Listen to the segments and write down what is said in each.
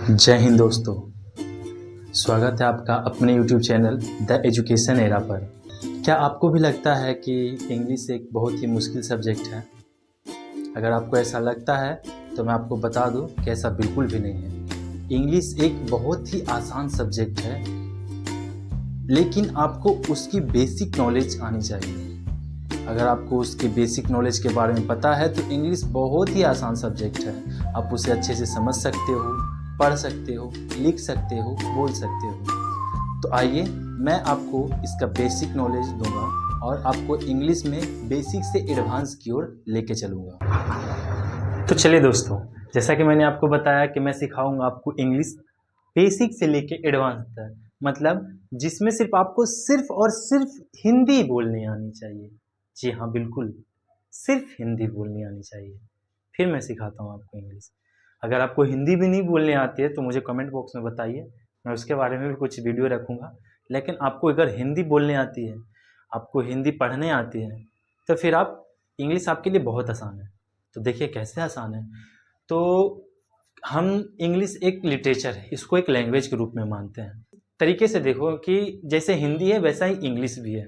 जय हिंद दोस्तों, स्वागत है आपका अपने YouTube channel the education era पर। क्या आपको भी लगता है कि इंग्लिश एक बहुत ही मुश्किल सब्जेक्ट है? अगर आपको ऐसा लगता है तो मैं आपको बता दूं कि ऐसा बिल्कुल भी नहीं है। इंग्लिश एक बहुत ही आसान सब्जेक्ट है, लेकिन आपको उसकी बेसिक नॉलेज आनी चाहिए। अगर आपको उसकी बेसिक नॉलेज के बारे में पता है तो इंग्लिश बहुत ही आसान सब्जेक्ट है। आप उसे अच्छे से समझ सकते हो, पढ़ सकते हो, लिख सकते हो, बोल सकते हो। तो आइए मैं आपको इसका बेसिक नॉलेज दूंगा और आपको इंग्लिश में बेसिक से एडवांस की ओर लेके चलूँगा। तो चलिए दोस्तों, जैसा कि मैंने आपको बताया कि मैं सिखाऊंगा आपको इंग्लिश बेसिक से लेके एडवांस तक, मतलब जिसमें सिर्फ आपको सिर्फ और सिर्फ हिंदी बोलनी आनी चाहिए। जी हाँ, बिल्कुल, सिर्फ हिंदी बोलनी आनी चाहिए। फिर मैं सिखाता हूँ आपको इंग्लिश। अगर आपको हिंदी भी नहीं बोलने आती है तो मुझे कमेंट बॉक्स में बताइए, मैं उसके बारे में भी कुछ वीडियो रखूँगा। लेकिन आपको अगर हिंदी बोलने आती है, आपको हिंदी पढ़ने आती है, तो फिर आप इंग्लिश आपके लिए बहुत आसान है। तो देखिए कैसे आसान है। तो हम इंग्लिश एक लिटरेचर है, इसको एक लैंग्वेज के रूप में मानते हैं। तरीके से देखो कि जैसे हिंदी है वैसा ही इंग्लिश भी है,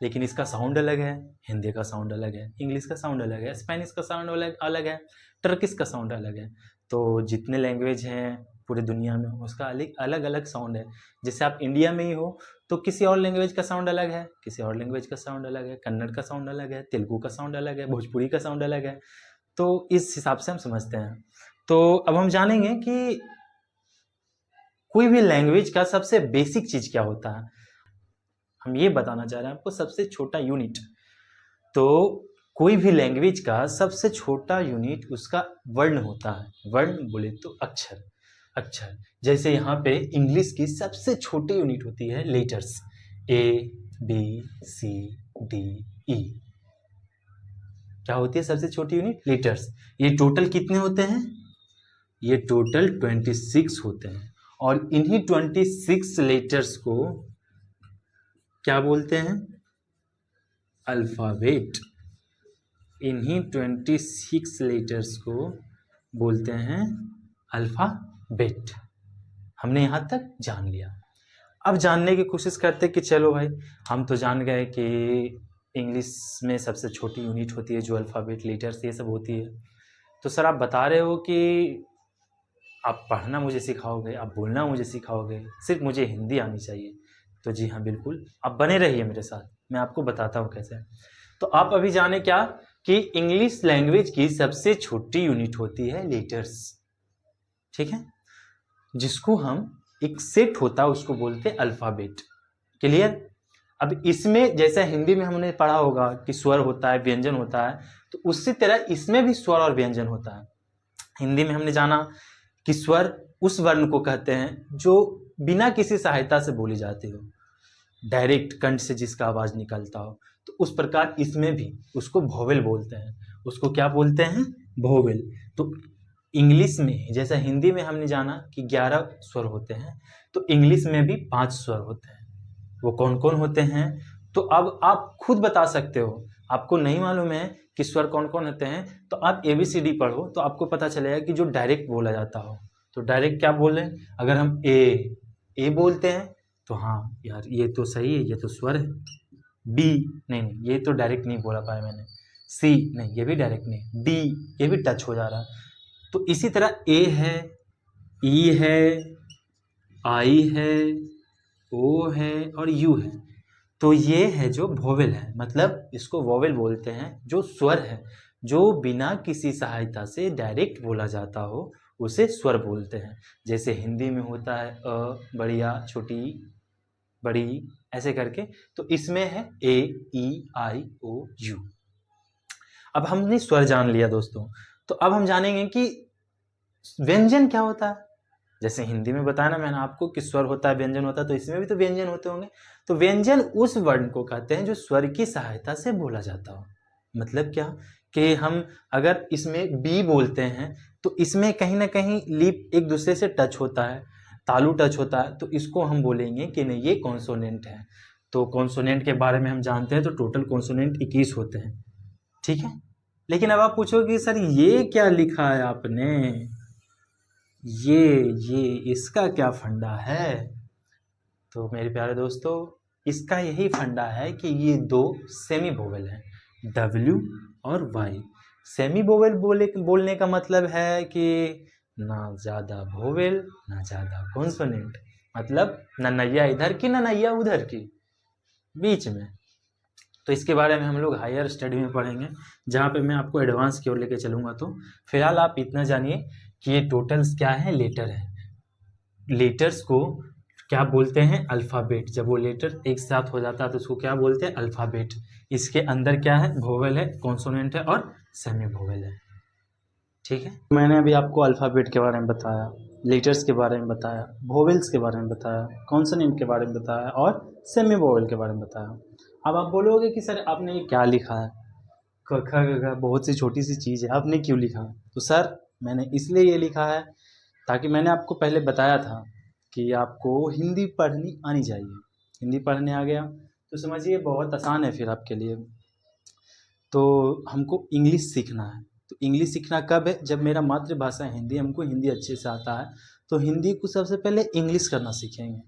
लेकिन इसका साउंड अलग है, हिंदी का साउंड अलग है, इंग्लिश का साउंड अलग है, स्पेनिश का साउंड अलग अलग है, टर्किश का साउंड अलग है। तो जितने लैंग्वेज हैं पूरे दुनिया में उसका अलग अलग साउंड है। जैसे आप इंडिया में ही हो तो किसी और लैंग्वेज का साउंड अलग है, किसी और लैंग्वेज का साउंड अलग है, कन्नड़ का साउंड अलग है, तेलुगु का साउंड अलग है, भोजपुरी का साउंड अलग है। तो इस हिसाब से हम समझते हैं। तो अब हम जानेंगे कि कोई भी लैंग्वेज का सबसे बेसिक चीज क्या होता है। हम ये बताना चाह रहे हैं आपको, सबसे छोटा यूनिट। तो कोई भी लैंग्वेज का सबसे छोटा यूनिट उसका वर्ण होता है। वर्ण बोले तो अक्षर। अक्षर जैसे यहाँ पे इंग्लिश की सबसे छोटी यूनिट होती है letters, A B C D E. क्या होती है सबसे छोटी यूनिट? लेटर्स। ये टोटल कितने होते हैं? ये टोटल 26 होते हैं, और इन्हीं 26 लेटर्स को क्या बोलते हैं? अल्फाबेट। इन्हीं 26 लेटर्स को बोलते हैं अल्फाबेट। हमने यहाँ तक जान लिया। अब जानने की कोशिश करते कि चलो भाई, हम तो जान गए कि इंग्लिश में सबसे छोटी यूनिट होती है जो अल्फाबेट, लेटर्स ये सब होती है। तो सर आप बता रहे हो कि आप पढ़ना मुझे सिखाओगे, आप बोलना मुझे सिखाओगे, सिर्फ मुझे हिंदी आनी चाहिए। तो जी हाँ बिल्कुल, आप बने रहिए मेरे साथ, मैं आपको बताता हूँ कैसे। तो आप अभी जाने क्या कि इंग्लिश लैंग्वेज की सबसे छोटी यूनिट होती है लेटर्स, ठीक है, जिसको हम एक सेट होता है उसको बोलते हैं अल्फाबेट। क्लियर? अब इसमें जैसा हिंदी में हमने पढ़ा होगा कि स्वर होता है, व्यंजन होता है, तो उसी तरह इसमें भी स्वर और व्यंजन होता है। हिंदी में हमने जाना कि स्वर उस वर्ण को कहते हैं जो बिना किसी सहायता से बोली जाती हो, डायरेक्ट कंठ से जिसका आवाज निकलता हो। तो उस प्रकार इसमें भी उसको वोवेल बोलते हैं। उसको क्या बोलते हैं? वोवेल। तो इंग्लिश में जैसा हिंदी में हमने जाना कि 11 स्वर होते हैं, तो इंग्लिश में भी 5 स्वर होते हैं। वो कौन कौन होते हैं? तो अब आप खुद बता सकते हो। आपको नहीं मालूम है कि स्वर कौन कौन होते हैं, तो आप ABCD पढ़ो तो आपको पता चलेगा कि जो डायरेक्ट बोला जाता हो। तो डायरेक्ट क्या बोले? अगर हम ए बोलते हैं तो हाँ यार ये तो सही है, ये तो स्वर है। बी, नहीं ये तो डायरेक्ट नहीं बोला पाया मैंने। सी, नहीं ये भी डायरेक्ट नहीं। डी, ये भी टच हो जा रहा है। तो इसी तरह ए है, ई है, आई है, ओ है और यू है। तो ये है जो वोवेल है, मतलब इसको वोवेल बोलते हैं। जो स्वर है, जो बिना किसी सहायता से डायरेक्ट बोला जाता हो, उसे स्वर बोलते हैं। जैसे हिंदी में होता है बढ़िया, छोटी, बड़ी, ऐसे करके। तो इसमें है ए, ई, आई, ओ, यू। अब हमने स्वर जान लिया दोस्तों, तो अब हम जानेंगे कि व्यंजन क्या होता है। जैसे हिंदी में बताया ना मैंने आपको कि स्वर होता है, व्यंजन होता है, तो इसमें भी तो व्यंजन होते होंगे। तो व्यंजन उस वर्ण को कहते हैं जो स्वर की सहायता से बोला जाता हो। मतलब क्या कि हम अगर इसमें बी बोलते हैं तो इसमें कहीं ना कहीं लिप एक दूसरे से टच होता है, तालु टच होता है, तो इसको हम बोलेंगे कि नहीं ये कॉन्सोनेंट है। तो कॉन्सोनेंट के बारे में हम जानते हैं, तो टोटल कॉन्सोनेंट 21 होते हैं, ठीक है। लेकिन अब आप पूछोगे कि सर ये क्या लिखा है आपने, ये इसका क्या फंडा है? तो मेरे प्यारे दोस्तों, इसका यही फंडा है कि ये दो सेमी वोवेल हैं, W और Y। सेमी वोवेल बोलने का मतलब है कि ना ज़्यादा वोवेल ना ज़्यादा कॉन्सोनेंट, मतलब ना नैया इधर की ना नैया उधर की, बीच में। तो इसके बारे में हम लोग हायर स्टडी में पढ़ेंगे, जहाँ पे मैं आपको एडवांस की ओर लेके चलूँगा। तो फिलहाल आप इतना जानिए कि ये टोटल्स क्या है, लेटर है। लेटर्स को क्या बोलते हैं, अल्फ़ाबेट। जब वो लेटर एक साथ हो जाता है तो उसको क्या बोलते हैं, अल्फ़ाबेट। इसके अंदर क्या है, वोवेल है, कॉन्सोनेंट है और सेमी वोवेल है। ठीक है, मैंने अभी आपको अल्फ़ाबेट के बारे में बताया, लेटर्स के बारे में बताया, वोवेल्स के बारे में बताया, कॉन्सोनेंट के बारे में बताया और सेमी वोवेल के बारे में बताया। अब आप बोलोगे कि सर आपने ये क्या लिखा है, क ख ग घ बहुत सी छोटी सी चीज़ है, आपने क्यों लिखा? तो सर मैंने इसलिए ये लिखा है ताकि मैंने आपको पहले बताया था कि आपको हिंदी पढ़नी आनी चाहिए। हिंदी पढ़ने आ गया तो समझिए बहुत आसान है फिर आपके लिए। तो हमको इंग्लिश सीखना है, तो इंग्लिश सीखना कब है, जब मेरा मातृभाषा है हिंदी, हमको हिंदी अच्छे से आता है, तो हिंदी को सबसे पहले इंग्लिश करना सीखेंगे,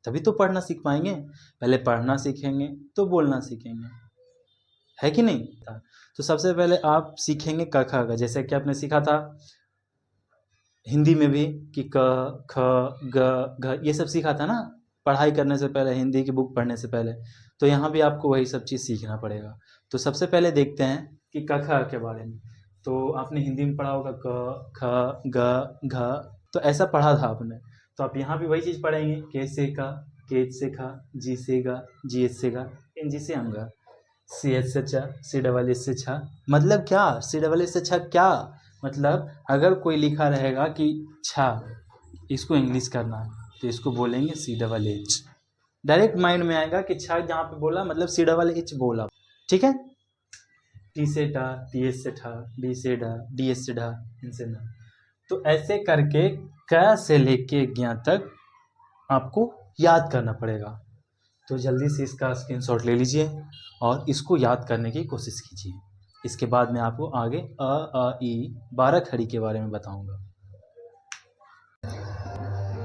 तभी तो पढ़ना सीख पाएंगे। पहले पढ़ना सीखेंगे तो बोलना सीखेंगे, है कि नहीं? तो सबसे पहले आप सीखेंगे क ख ग, जैसे कि आपने सीखा था हिंदी में भी कि क ख ग घ, ये सब सीखा था ना पढ़ाई करने से पहले, हिंदी की बुक पढ़ने से पहले। तो यहाँ भी आपको वही सब चीज़ सीखना पड़ेगा। तो सबसे पहले देखते हैं कि क ख के बारे में। तो आपने हिंदी में पढ़ा होगा क ख ग घ, तो ऐसा पढ़ा था आपने। तो आप यहाँ भी वही चीज़ पढ़ेंगे, के से का, के से खा, जी से गा, जी एस से गा, एन जी से अंगा, सी एच से चा, सी डबल एस से छा। मतलब क्या, सी डबल एस से छा क्या मतलब, अगर कोई लिखा रहेगा कि छा, इसको इंग्लिश करना है तो इसको बोलेंगे C double H. Direct mind में आएगा कि छा जहाँ पे बोला मतलब सी डबल एच बोला। ठीक है, टी से टा, टी एस से ठा, डी से डा, डी एस से ढा, इनसे ना। तो ऐसे करके क से लेके ज्ञ तक आपको याद करना पड़ेगा। तो जल्दी से इसका स्क्रीनशॉट ले लीजिए और इसको याद करने की कोशिश कीजिए। इसके बाद मैं आपको आगे ई 12 खड़ी के बारे में बताऊंगा।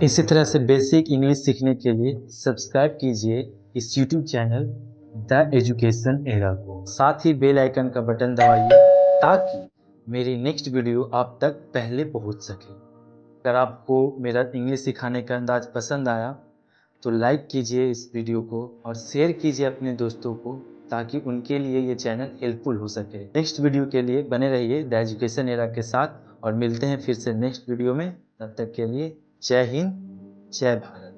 इसी तरह से बेसिक इंग्लिश सीखने के लिए सब्सक्राइब कीजिए इस YouTube channel the education era को। साथ ही बेल आइकन का बटन दबाइए ताकि मेरी नेक्स्ट वीडियो आप तक पहले पहुंच सके। अगर आपको मेरा इंग्लिश सिखाने का अंदाज पसंद आया तो लाइक कीजिए इस वीडियो को और शेयर कीजिए अपने दोस्तों को, ताकि उनके लिए ये चैनल हेल्पफुल हो सके। नेक्स्ट वीडियो के लिए बने रहिए द एजुकेशन एरा के साथ और मिलते हैं फिर से नेक्स्ट वीडियो में। तब तक के लिए जय हिंद, जय भारत।